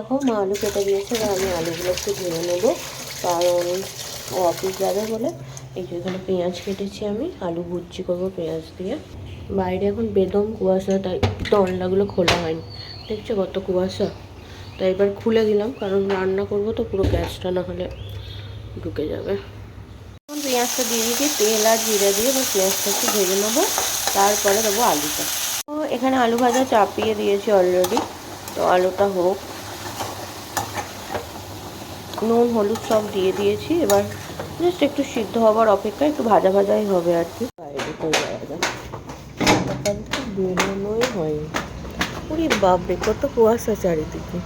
দেখো মা আলু কেটে দিয়েছে, এবার আমি আলুগুলো একটু ভেজে নেবো, কারণ ও অফিস যাবে বলে। এই যে এখানে পেঁয়াজ কেটেছি, আমি আলু ভুজি করবো পেঁয়াজ দিয়ে। বাইরে এখন বেদম কুয়াশা, তাই জানলাগুলো খোলা হয়নি, দেখছো কত কুয়াশা। তাই এবার খুলে দিলাম, কারণ রান্না করবো তো পুরো গ্যাসটা না হলে ঢুকে যাবে। এখন পেঁয়াজটা দিয়ে দিয়েছি, তেল আর জিরে দিয়ে এবার পেঁয়াজটা একটু ভেজে নেবো, তারপরে দেবো আলুটা। তো এখানে আলু ভাজা চাপিয়ে দিয়েছি অলরেডি, তো আলুটা হোক। নুন হলুদ সব দিয়ে দিয়েছি, এবার জাস্ট একটু সিদ্ধ হবার অপেক্ষা, একটু ভাজা ভাজাই হবে আর কি। বাইরে তো যাওয়া যায়, বেরোনোই হয়নি। ওরে বাপরে কত কুয়াশা চারিদিকে,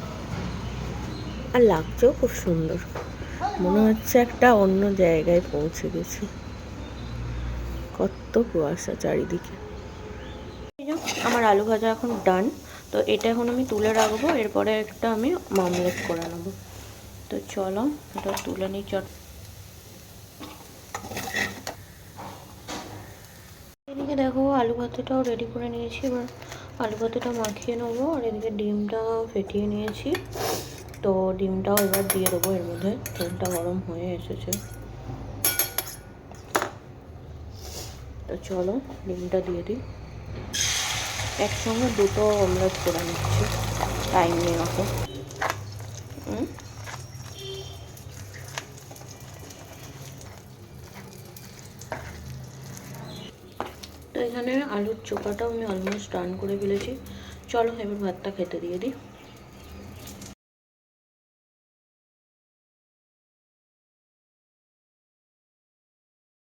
আর লাগছেও খুব সুন্দর, মনে হচ্ছে একটা অন্য জায়গায় পৌঁছে গেছি। কত কুয়াশা চারিদিকে। আমার আলু ভাজা এখন ডান, তো এটা এখন আমি তুলে রাখবো, এরপরে একটা আমি মামলেট করে নেবো। তো চলো এটা তুলে নিই চট। এদিকে দেখো আলু ভাতেটাও রেডি করে নিয়েছি, এবার আলু ভাতেটা মাখিয়ে নেবো। আর এদিকে ডিমটা ফেটিয়ে নিয়েছি, তো ডিমটাও এবার দিয়ে দেবো এর মধ্যে। তেলটা গরম হয়ে এসেছে, তো চলো ডিমটা দিয়ে দিই। একসঙ্গে দুটো অমলেট করে নিচ্ছি, টাইম নেই অত। তো এখানে আলুর চোখাটাও আমি অলমোস্ট ডান করে ফেলেছি। চলো এবার ভাতটা খেতে দিয়ে দিই।